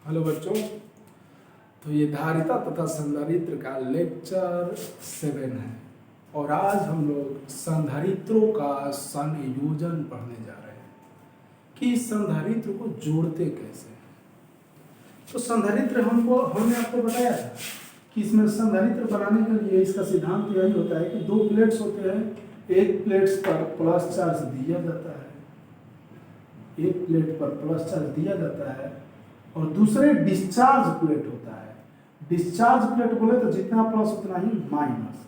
Hello बच्चों, तो ये धारिता तथा संधारित्र का लेक्चर 7 है और आज हम लोग संधारित्रों का संयोजन पढ़ने जा रहे हैं कि संधारित्र को जोड़ते कैसे। तो संधारित्र हमने आपको बताया था कि इसमें संधारित्र बनाने के लिए इसका सिद्धांत यही होता है कि दो प्लेट्स होते हैं, एक प्लेट्स पर प्लस चार्ज दिया जाता है, एक प्लेट पर प्लस चार्ज दिया जाता है और दूसरे डिस्चार्ज प्लेट होता है। डिस्चार्ज प्लेट बोले तो जितना प्लस उतना ही माइनस।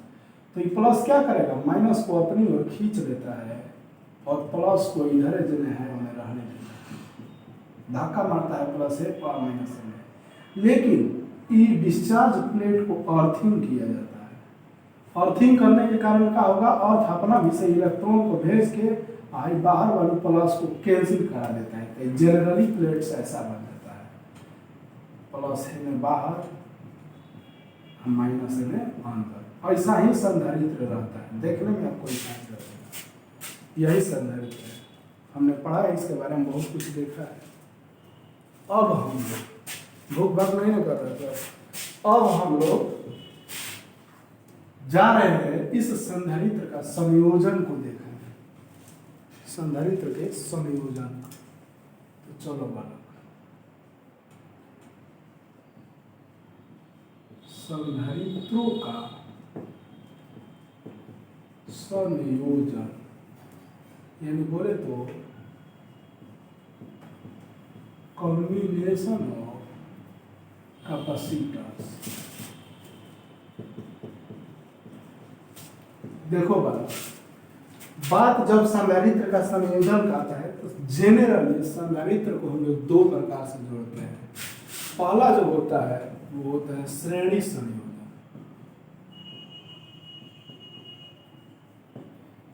तो ये प्लस क्या करेगा, माइनस को अपनी ओर खींच लेता है और प्लस को इधर जने है उन्हें रहने देता है, धक्का मारता है प्लस है और माइनस है। लेकिन ये डिस्चार्ज प्लेट को अर्थिंग किया जाता है। अर्थिंग करने के कारण क्या होगा, अर्थ अपना भी से इलेक्ट्रॉन को भेज के बाहर वाले प्लस को कैंसिल करा देता है। जनरली प्लेट्स ऐसा बन जाता है, प्लस है में बाहर, माइनस है में अंदर। ऐसा ही संधारित्र रहता है, देखने में आपको ऐसा ही लगेगा। यही संधारित्र है, हमने पढ़ा है इसके बारे में, बहुत कुछ देखा है। अब हम लोग भूख भाग नहीं कर रहे थे, अब हम लोग जा रहे हैं इस संधारित्र का संयोजन को देखेंगे, संधारित्र के संयोजन। तो चलो बालक, संधारित्रों का संयोजन यानी बोले तो कॉम्बिनेशन ऑफ कैपेसिटर्स। देखो बात जब संधारित्र का संयोजन का आता है तो जेनरली संधारित्र को हम लोग दो प्रकार से जोड़ते हैं। पहला जो होता है वो होता है श्रेणी संयोजन,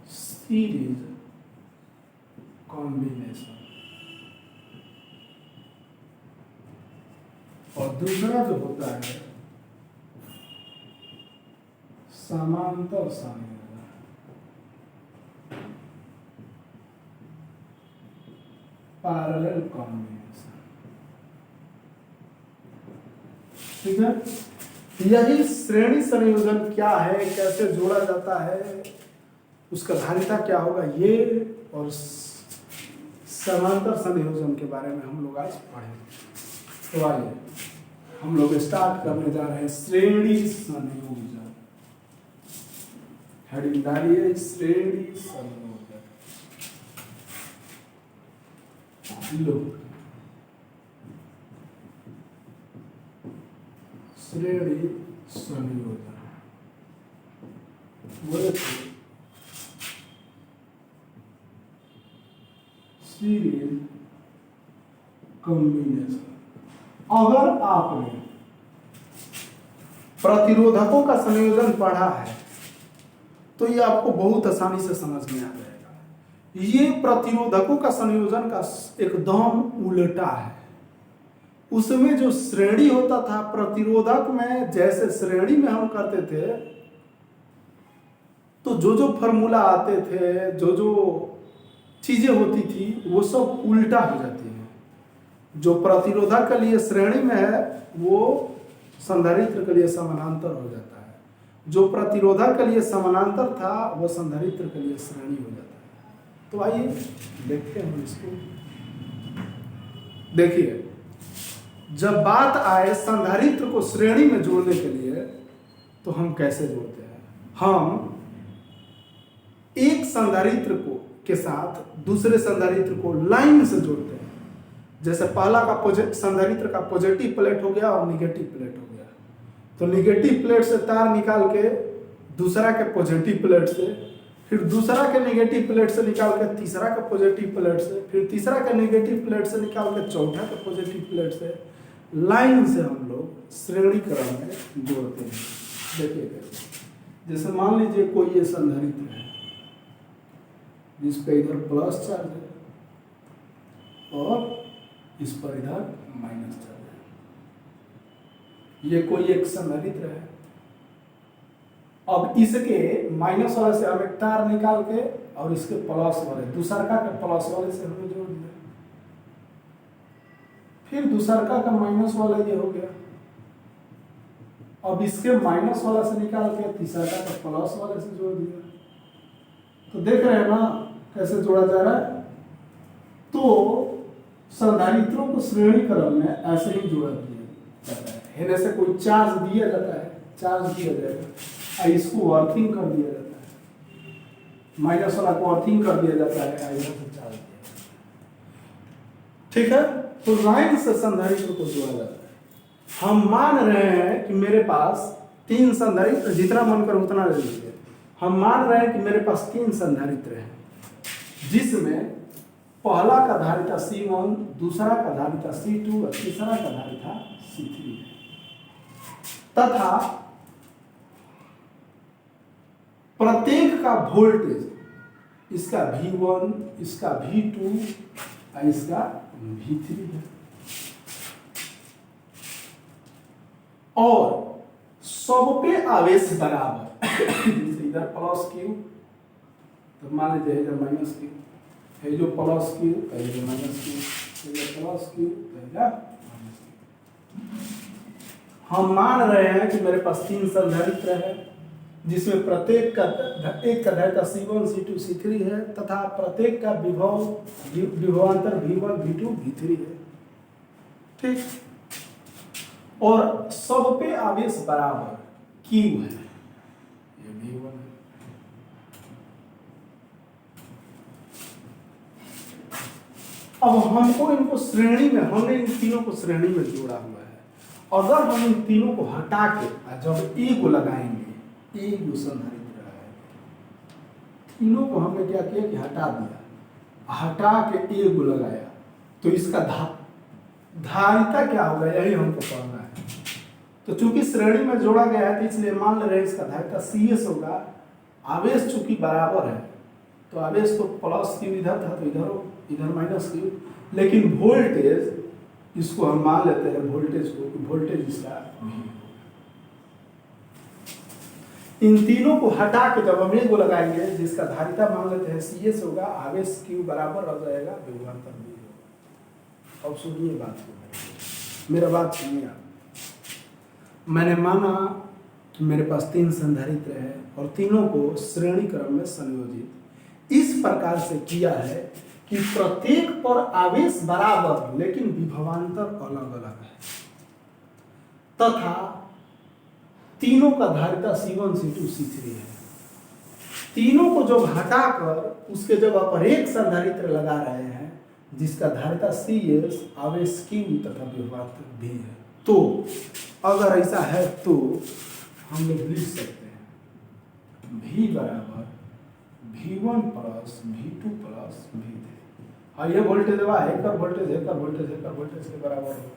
सीरीज कॉम्बिनेशन, और दूसरा जो होता है समांतर संयोजन। Parallel combination. ठीक है, यही श्रेणी संयोजन क्या है, कैसे जोड़ा जाता है, उसका धारिता क्या होगा, ये और समांतर संयोजन के बारे में हम लोग आज पढ़ेंगे। तो आइए हम लोग स्टार्ट करने जा रहे हैं श्रेणी संयोजन। हेडिंग डालिए श्रेणी संयोजन। लो, श्रेणी संयोजन बोले तो सीरीज कॉम्बिनेशन। अगर आपने प्रतिरोधकों का संयोजन पढ़ा है तो ये आपको बहुत आसानी से समझ में आ जाएगा। ये प्रतिरोधकों का संयोजन का एकदम उल्टा है। उसमें जो श्रेणी होता था प्रतिरोधक में, जैसे श्रेणी में हम करते थे तो जो जो फॉर्मूला आते थे, जो जो चीजें होती थी वो सब उल्टा हो जाती है। जो प्रतिरोधक के लिए श्रेणी में है वो संधारित्र के लिए समानांतर हो जाता है, जो प्रतिरोधक के लिए समानांतर था वो संधारित्र के लिए श्रेणी हो जाता है। तो आइए देखते हैं हम इसको। देखिए, जब बात आए संधारित्र को श्रेणी में जोड़ने के लिए तो हम कैसे जोड़ते हैं। हम एक संधारित्र को के साथ दूसरे संधारित्र को लाइन से जोड़ते हैं। जैसे पहला का संधारित्र का पॉजिटिव प्लेट हो गया और निगेटिव प्लेट हो गया, तो निगेटिव प्लेट से तार निकाल के दूसरा के पॉजिटिव प्लेट से, फिर दूसरा के नेगेटिव प्लेट से निकाल के तीसरा के पॉजिटिव प्लेट से, फिर तीसरा के नेगेटिव प्लेट से निकाल के चौथा के पॉजिटिव प्लेट से, लाइन से हम लोग श्रेणी क्रम में जोड़ते हैं। देखिए, जैसे मान लीजिए कोई ये संधारित्र है जिस पे इधर प्लस चार्ज है और इस पर इधर माइनस चार्ज है। ये कोई एक संधारित्र है। अब इसके माइनस वाले से हम एक तार निकाल के और इसके प्लस वाले दूसरा के प्लस वाले से हमने जोड़ दिया। फिर दूसरका का माइनस वाला ये हो गया। अब इसके माइनस वाला से निकाल के तीसरका का प्लस वाले से जोड़ दिया। तो देख रहे हैं ना कैसे जोड़ा जा रहा है। तो संधारित्रों को श्रेणी क्रम में ऐसे ही जोड़ा दिया जाता है। हेने से कोई चार्ज दिया जाता है, चार्ज दिया जाएगा, इसको अर्थिंग कर दिया जाता है, माइनस वाला को अर्थिंग कर दिया जाता है, इधर से चार्ज दिया जाता है। ठीक है, तो लाइन से संधारित्र को जोड़ा जाता है। हम मान रहे हैं कि मेरे पास 3 संधारित्र, जितना मन कर उतना ले लीजिए। हम मान रहे हैं कि मेरे पास 3 संधारित्र हैं, जिसमें पहला का धारिता C1, दूसरा का धारिता C2 और तीसरा का धारिता C3 है, तथा प्रत्येक का वोल्टेज इसका V1, इसका V2 और इसका V3 है। और सब पे आवेश बराबर जैसे इधर प्लस क्यू, तो मान लीजिए इधर माइनस क्यू है, जो प्लस क्यू है, जो माइनस क्यू, इधर प्लस क्यू है, माइनस क्यू। हम मान रहे हैं कि मेरे पास 3 संधारित्र है, जिसमें प्रत्येक का एक का धारिता C1, C2, C3 है, तथा प्रत्येक का विभवांतर V1, V2, V3 है। ठीक, और सब पे आवेश बराबर Q है, ये V1 है। अब हमको इनको श्रेणी में, हमने इन तीनों को श्रेणी में जोड़ा हुआ है। अगर हम इन तीनों को हटा के जब E को लगाएंगे, E को संधारित्र लगाएंगे, तीनों को हमने क्या किया कि हटा दिया, हटा के E को लगाया, तो इसका धारिता क्या होगा, यही हमको पढ़ना है। तो चूंकि श्रेणी में जोड़ा गया है, तो इसलिए मान ले रहे हैं इसका धारिता CS होगा। आवेश चूंकि बराबर है, तो आवेश तो प्लस क्यू इधर था, तो इधर माइनस क्यू, लेकिन वोल्टेज इसको हम मान लेते हैं, वोल्टेज को, वोल्टेज इसका V। इन तीनों को हटा के जब हम को लगाएंगे, जिसका धारिता मान लेते हैं CS होगा, आवेश Q बराबर हो जाएगा, विभवांतर V होगा। अब सुनिए बात को, मेरा बात सुनिए आप। मैंने माना कि मेरे पास 3 संधारित्र है और तीनों को श्रेणी क्रम में संयोजित इस प्रकार से किया है कि प्रत्येक पर आवेश बराबर लेकिन विभवांतर अलग अलग है, तथा तीनों का धारिता C1, C2, C3 है। तीनों को जब हटाकर उसके जगह पर एक संधारित्र लगा रहे हैं, जिसका धारिता CS, आवेश Q तथा विभवांतर V है। तो अगर ऐसा है तो हम लोग लिख सकते हैं V बराबर V1 plus V2 plus V3। और ये वोल्टेज है, एक वोल्टेज के बराबर होगा।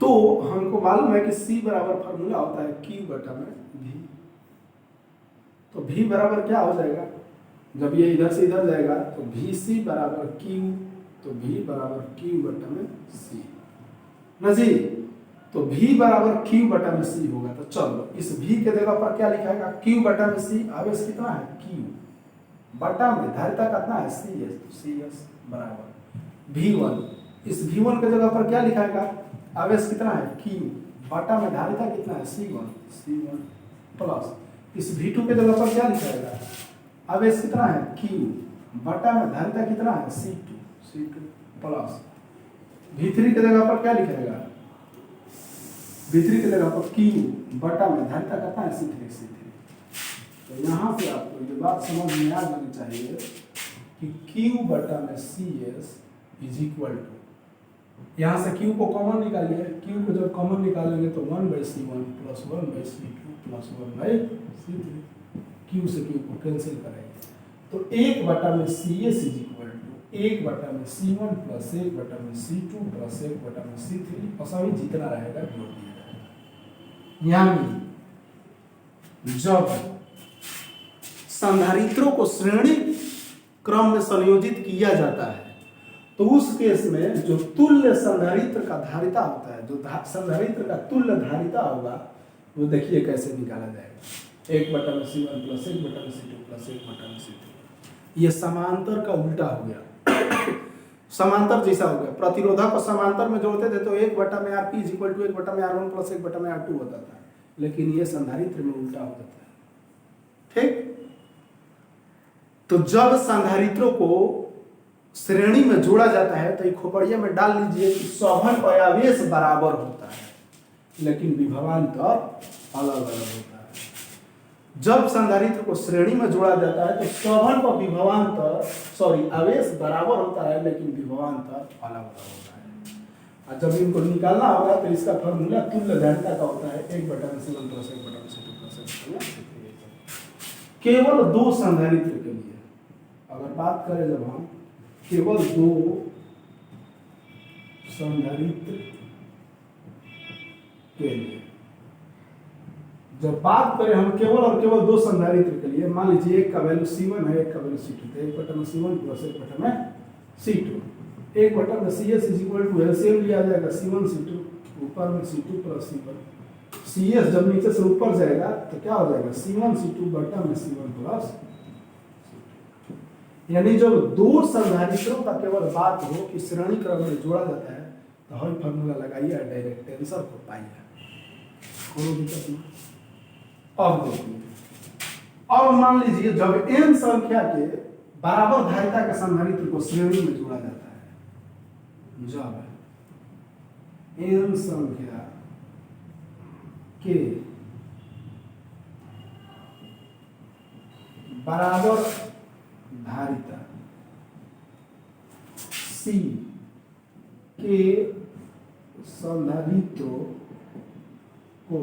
तो हमको मालूम है कि C बराबर फार्मूला होता है Q बटा में V। तो V बराबर क्या हो जाएगा, जब ये इधर से इधर जाएगा तो VC बराबर Q, तो V बराबर Q बटा में C ना जी। तो V बराबर Q बटा में C होगा। तो चलो इस V के जगह पर क्या लिखाएगा, Q बटा में C। आवेश कितना है, Q बटा में धारिता कितना है, CS, तो CS बराबर V1। इस V1 के जगह पर क्या लिखाएगा, आवेश कितना है, Q बटा में धारिता कितना है, C1 प्लस इस V2 के जगह पर क्या लिखाएगा, आवेश कितना है, Q बटा में धारिता कितना है, C2 प्लस V3 के जगह पर क्या लिखाएगा, V3 के जगह पर Q बटा में धारिता कितना है, C3। तो यहाँ से आपको ये बात समझ में आ जानी चाहिए कि Q बटा में CS इज इक्वल टू, यहाँ से Q को कॉमन निकालिए। Q को जब कॉमन निकालेंगे तो 1/C1 plus 1/C2 plus 1/C3। Q से Q को कैंसिल करेंगे तो 1 बटा में CS इज इक्वल टू 1 बटा में C1 प्लस 1 बटा में C2 प्लस 1 बटा में C3, और सभी जितना रहेगा जोड़ दिया जाएगा। यानी जब संधारित्रों को श्रेणी क्रम में संयोजित किया जाता है, तो उस केस में जो तुल्य संधारित्र का धारिता होता है, जो संधारित्र का तुल्य धारिता होगा, वो देखिए कैसे निकाला जाएगा। 1 बटा में C1 प्लस 1 बटा में C2 प्लस 1 बटा में C3। ये समांतर का उल्टा हो गया। समांतर जैसा हो गया। प्रतिरोधक को समांतर में जोड़ते थे तो 1/RP = 1/R1 + 1/R2 होता था, लेकिन ये संधारित्र में उल्टा हो जाता है। ठीक, तो जब संधारित्रों को श्रेणी में जोड़ा जाता है तो एक खोपड़िया में डाल लीजिए कि शोभन और आवेश बराबर होता है, लेकिन विभवांतर अलग अलग होता है। जब संधारित्र को श्रेणी में जोड़ा जाता है तो शोभन पर विभवांतर आवेश बराबर होता है, लेकिन विभवांतर अलग अलग होता है। और जब इनको निकालना होगा तो इसका फॉर्मूला तुल्य धारिता का होता है 1/C1 + 1/C2 + 1/C3। केवल दो संधारित्र के लिए अगर बात करें, जब हम केवल दो संधारित्र के लिए जब बात करें हम केवल और केवल दो संधारित्र के लिए, मान लीजिए एक का वैल्यू C1 है, एक का वैल्यू C2, तो 1/C1 + 1/C2। 1/CS = LCM लिया जाएगा C1 C2, ऊपर में C2 + C1। CS जब नीचे से ऊपर जाएगा तो क्या हो जाएगा, C1 C2 बटा में C1 + C2। यानी जब दो संधारित्रों का केवल बात हो कि श्रेणी क्रम में जोड़ा जाता है तो हम फॉर्मूला लगाइए और डायरेक्ट आंसर को पाइए, कोई दिक्कत नहीं। अब देखिए, अब मान लीजिए जब n संख्या के बराबर धारिता के संधारित्र को श्रेणी में जोड़ा जाता है, जब n संख्या के बराबर धारिता C के संधारित्रों को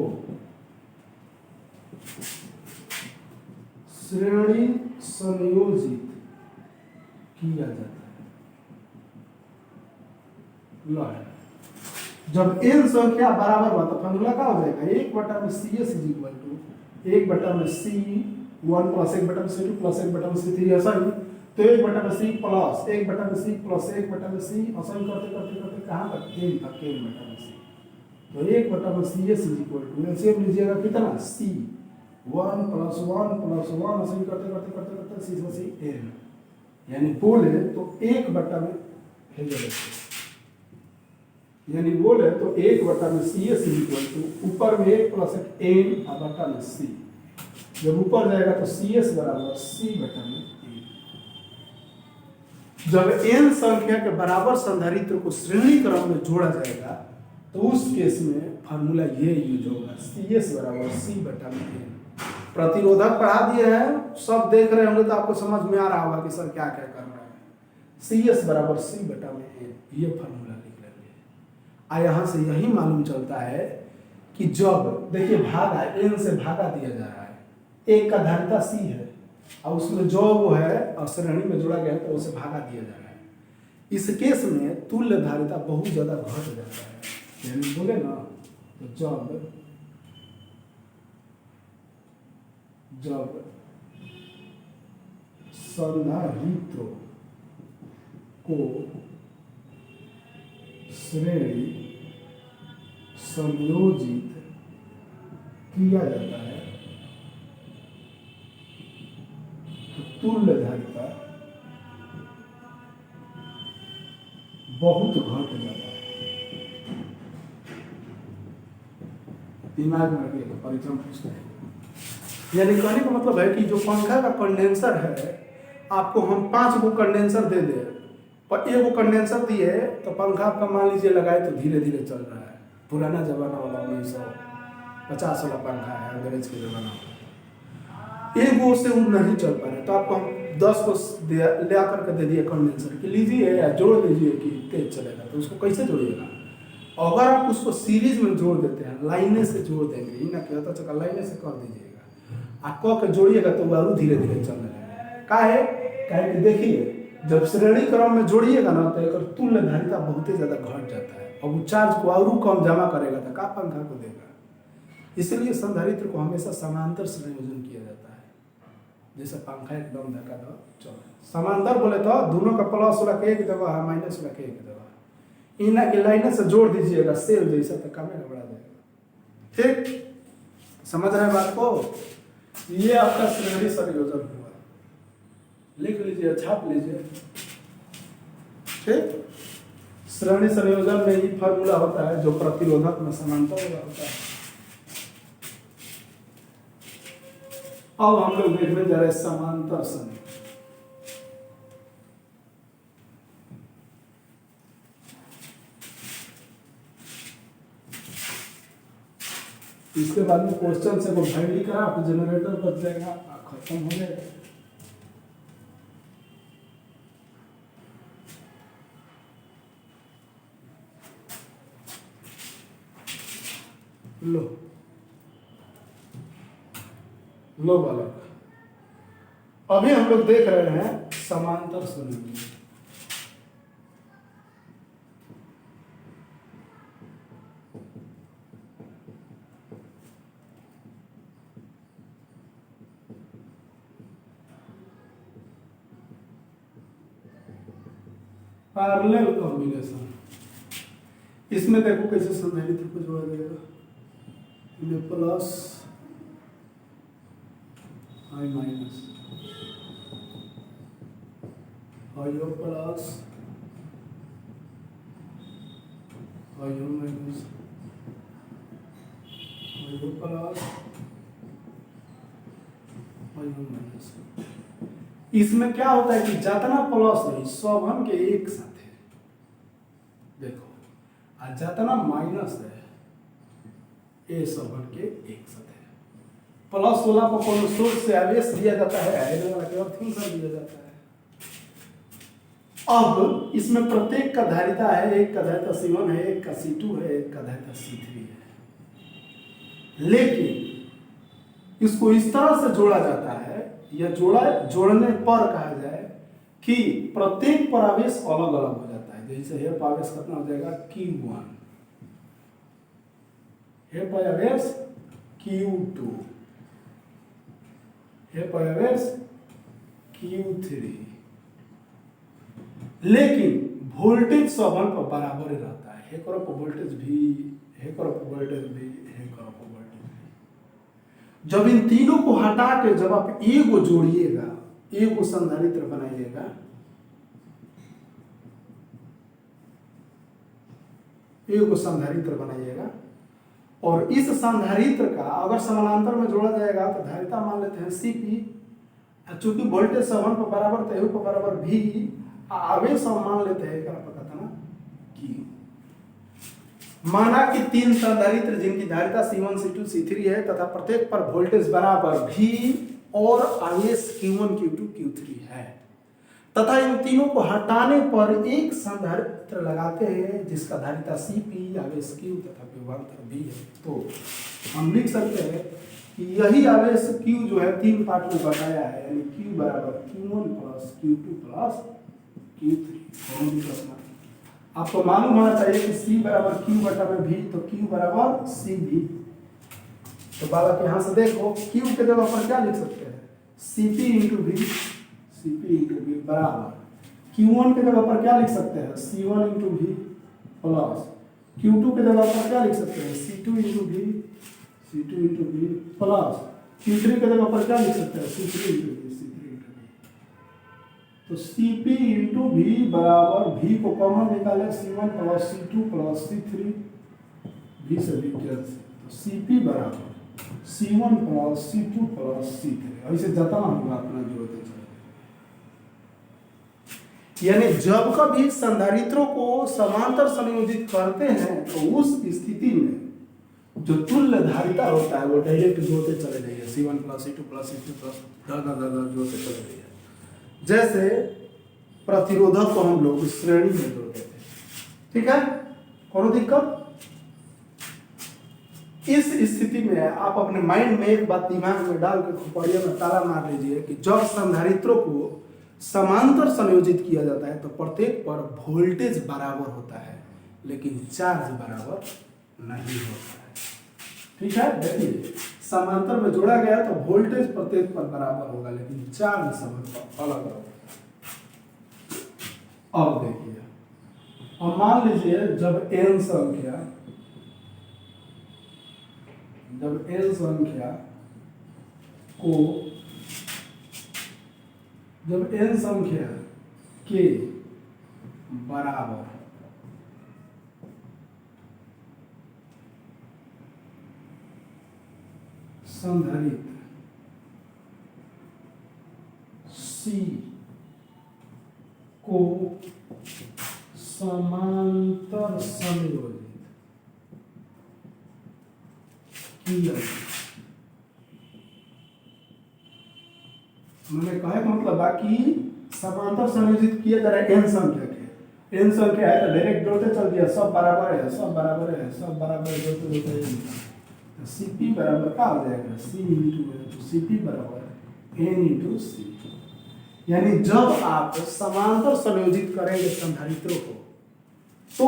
श्रेणी संयोजित किया जाता है। लो है, जब n संख्या बराबर हुआ तो फॉर्मूला क्या हो जाएगा, 1/CS = 1/C1 + 1/C2 + 1/C3 ऐसा ही, तो 1/C + 1/C + 1/C ऐसा ही करते करते करते कहाँ तक, n तक, n/C। तो 1/CS = एलसीएम लीजिएगा कितना, C1 + 1 + 1 ऐसे ही करते करते करते करते C n, यानी बोले तो 1/में यानी बोले तो 1/CS = ऊपर में 1 + 1 n बटा में C। जब ऊपर जाएगा तो CS = C/n। जब n संख्या के बराबर संधारित्र को श्रेणी क्रम में जोड़ा जाएगा तो उस केस में फॉर्मूला ये यूज होगा, CS = C/n। प्रतिरोधक पढ़ा दिए हैं, सब देख रहे होंगे तो आपको समझ में आ रहा होगा कि सर क्या क्या कर रहे हैं। CS = C/n, ये फॉर्मूला लिख लेंगे। यहाँ से यही मालूम चलता है कि जब देखिए भागा, n से भागा दिया जा रहा है, एक का धारिता C है और उसमें जो वो है और श्रेणी में जोड़ा गया है तो उसे भागा दिया जा रहा है। इस केस में तुल्य धारिता बहुत ज्यादा घट जाता है, यानी बोले ना तो जब संधारित्रों को श्रेणी संयोजित किया जाता है तो तुल्य धारिता बहुत घट जाता है। दिमाग में रखिएगा, परिचय पूछते हैं। यानी कहने का मतलब है कि जो पंखा का कंडेंसर है, आपको हम 5 गो कंडेंसर दे दे, पर 1 गो कंडेंसर दिए तो पंखा आपका मान लीजिए लगाए तो धीरे धीरे चल रहा है। पुराना जमाना वाला 1950 वाला पंखा है, अंग्रेज के जमाना वाला, 1 गो से वो नहीं चल पा रहे, तो आपको हम 10 को ले आकर के दे दिए कंडेंसर कि लीजिए या जोड़ दीजिए कि तेज चलेगा। तो उसको कैसे जोड़िएगा, अगर आप उसको सीरीज में जोड़ देते हैं, लाइने से जोड़ देंगे, ये ना कहता चका लाइने से कर दीजिएगा, आप क के जोड़िएगा तो वो धीरे धीरे चलने लगेगा। काहे कि देखिए जब श्रेणी क्रम में जोड़िएगा ना तो एक तुल्य धारिता बहुत ही ज्यादा घट जाता है और वो चार्ज को और कम जमा करेगा तो का पंखा को देगा। इसलिए संधारित्र को हमेशा समांतर संयोजन किया जाता है, जैसे पंखा एकदम धक्का दो चले। समांतर बोले तो दोनों का प्लस वाला के एक जगह है, माइनस वाला के एक जगह, इना के लाइन से जोड़ दीजिएगा सेल जैसा, तो काम में बढ़ा देगा। ठीक, समझ रहे हैं बात को। ये आपका श्रेणी संयोजन हुआ, लिख लीजिए, छाप लीजिए। ठीक, श्रेणी संयोजन में ही फॉर्मूला होता है जो प्रतिरोधक में समांतर वाला होता है। अब हम लोग देखने जा रहे हैं समांतर संयोजन। इसके बाद में क्वेश्चन से को फाइनली करा, आपको जनरेटर बच जाएगा, खत्म हो जाएगा। लो बालक, अभी हम लोग देख रहे हैं समांतर संयोजन। पैरेलल कॉम्बिनेशन, इसमें देखो कैसे संधारित्र को जोड़ा जाएगा। इन्हें प्लस आई माइनस आयो प्लस आयो माइनस आयो प्लस आयो माइनस। इसमें क्या होता है कि जितना प्लस है सब के एक साथ है, देखो, और जितना माइनस है ये सब के एक साथ है। प्लस वाला को कोनो सोर्स से आवेश दिया जाता है, आयन वाला के अर्थिंग से दिया जाता है। अब इसमें प्रत्येक का धारिता है, एक का धारिता C1 है, एक का C2 है, एक का धारिता C3 है। लेकिन इसको इस तरह से जोड़ा जाता है, या जोड़ने पर कहा जाए कि प्रत्येक पर आवेश अलग अलग हो जाता है। जैसे हे पर आवेश कितना हो जाएगा Q1, हे पर आवेश Q2, हे पर आवेश Q3, लेकिन वोल्टेज सबन पर बराबर ही रहता है। हे करो पर वोल्टेज भी, हे करो पर वोल्टेज भी, हे करो पर वोल्टेज भी। जब इन तीनों को हटा के जब आप एक को जोड़िएगा, एक को संधारित्र बनाइएगा, एक को संधारित्र बनाइएगा, और इस संधारित्र का अगर समानांतर में जोड़ा जाएगा तो धारिता मान लेते हैं Cp, चूंकि वोल्टेज सबन पर बराबर तो पर बराबर भी, आवेश हम मान लेते हैं पता था ना कि माना कि तीन संधारित्र जिनकी धारिता C1 C2 C3 है तथा प्रत्येक पर वोल्टेज बराबर V और आवेश Q1 Q2 Q3 है, तथा इन तीनों को हटाने पर एक संधारित्र लगाते हैं जिसका धारिता Cp, आवेश Q तथा विभवांतर V है। तो हम लिख सकते हैं कि यही आवेश Q जो है तीन पार्ट में बताया है, यानी Q बराबर Q1 plus Q2 plus Q3। आपको मालूम होना चाहिए कि C बराबर Q बटा में V, तो Q बराबर CV। तो बालक यहां से देखो Q के जगह पर क्या लिख सकते हैं, Cp into V, Cp into V बराबर Q1 के जगह पर क्या लिख सकते हैं, C1 into V plus Q2 के जगह पर क्या लिख सकते हैं, C2 into V, C2 into V plus Q3 के जगह पर क्या लिख सकते हैं, C3 into V, C3 into V। तो Cp इंटू V बराबर V को कॉमन निकाले, C1 plus C2 plus C3, V से V कैंसिल, तो Cp बराबर C1 plus C2 plus C3। ऐसे जितना होगा अपना जोड़ते चलेंगे। यानी जब कभी संधारित्रों को समांतर संयोजित करते हैं तो उस स्थिति में जो तुल्य धारिता होता है वो डायरेक्ट जोड़ते चले जाइए, C1 plus C2 plus C3 plus जोड़ते चले जाइए। जैसे प्रतिरोधक को हम लोग श्रेणी में जोड़ते थे, ठीक है, कोई दिक्कत? इस स्थिति में आप अपने माइंड में एक बात दिमाग में डाल के खोपड़िया में ताला मार लीजिए कि जब संधारित्रों को समांतर संयोजित किया जाता है तो प्रत्येक पर वोल्टेज बराबर होता है लेकिन चार्ज बराबर नहीं होता है। ठीक है, देखिए समांतर में जोड़ा गया तो वोल्टेज प्रत्येक पर बराबर होगा लेकिन चार्ज सब पर अलग अलग। अब देखिए, और मान लीजिए जब n संख्या के बराबर संधारित्र C को समांतर संयोजित किया। मैंने कहा मतलब बाकी समांतर संयोजित किया जा रहा है n संख्या के। n संख्या है तो डायरेक्ट जोड़ते चल दिया, सब बराबर है, सब बराबर है, सब बराबर है, जोड़ते जोड़ते Cp बराबर क्या हो जाएगा, C इंटू Cp बराबर n इंटू C। यानी जब आप समांतर संयोजित करेंगे संधारित्रों को तो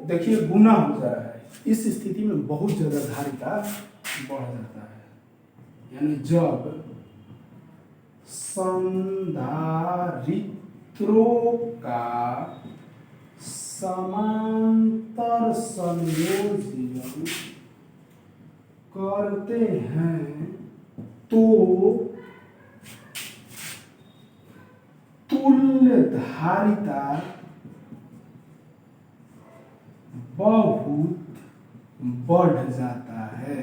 देखिए गुना हो जा रहा है, इस स्थिति में बहुत ज्यादा धारिता बढ़ जाता है। यानी जब संधारित्रों का समांतर संयोजन करते हैं तो तुल्य धारिता बहुत बढ़ जाता है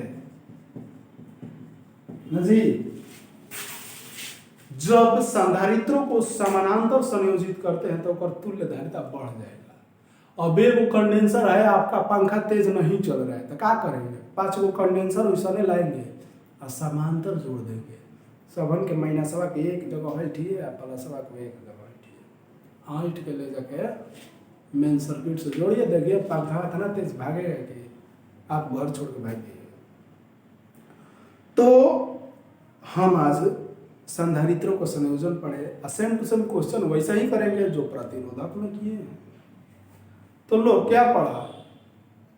ना जी। जब संधारित्रों को समानांतर संयोजित करते हैं तो तुल्य धारिता बढ़ जाएगा। अब एक कंडेंसर है, आपका पंखा तेज नहीं चल रहा है तो क्या करेंगे, 5 गो कंडेंसर वैसा लाएंगे और समांतर जोड़ देंगे। सबन के महीना सवा के एक जगह बैठी है, प्लसवा के एक जगह बैठी है, आठ के ले जाके मेन सर्किट से जोड़िए, देखिए पंखा इतना तेज भागेगा कि आप घर छोड़ के भागिए। तो हम आज संधारित्रों को संयोजन पढ़े, सेम टू सेम क्वेश्चन वैसा ही करेंगे जो प्रतिरोधक में किए हैं। तो लोग क्या पढ़ा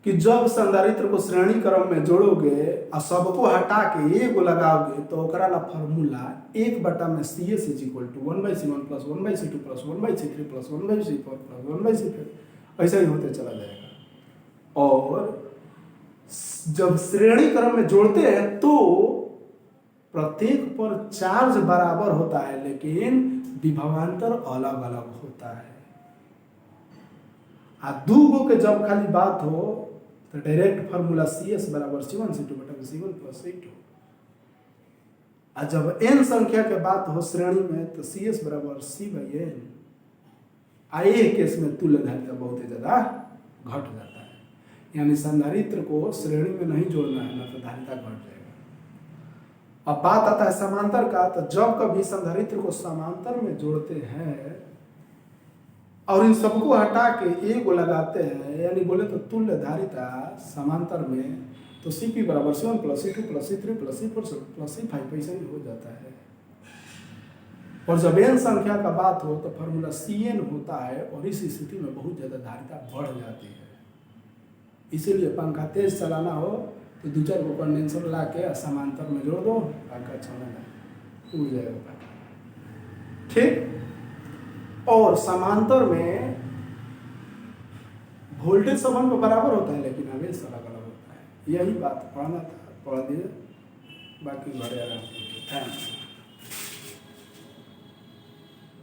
कि जब संधारित्र को श्रेणी क्रम में जोड़ोगे और सबको हटा के एगो लगाओगे तो ओकरा ला formula 1/CS = 1/C1 + 1/C2 + 1/C3 + 1/C4 + 1/C5 ऐसा ही होते चला जाएगा। और जब श्रेणी क्रम में जोड़ते हैं तो प्रत्येक पर चार्ज बराबर होता है लेकिन विभवांतर अलग अलग होता है। आ दू गो के जब खाली बात हो तो direct formula CS = C1 C2 + C1 + C2। आ जब n संख्या के बात हो श्रेणी में तो CS = C/n। आए केस में तुल्य धारिता बहुत ज्यादा घट जाता है। यानी संधारित्र को श्रेणी में नहीं जोड़ना है ना तो धारिता घट जाएगा। अब बात आता है समांतर का, तो जब कभी संधारित्र को समांतर में जोड़ते हैं और इन सबको हटा के एगो लगाते हैं, यानी बोले तो तुल्य धारिता समांतर में तो Cp = C1 + C2 + C3 + C4 + C5 ऐसा ही हो जाता है। और जब n संख्या का बात हो तो फार्मूला Cn होता है और इस स्थिति में बहुत ज्यादा धारिता बढ़ जाती है। इसीलिए पंखा तेज चलाना हो तो 2-4 गो कंडेंसर ला के समांतर में जोड़ दो, पंखा चलना उड़ जाएगा। ठीक। और समांतर में वोल्टेज समान को बराबर होता है लेकिन आवेश अलग अलग होता है। यही बात पढ़ना था, पढ़ दिए, बाकी बड़े आराम। थैंक्स।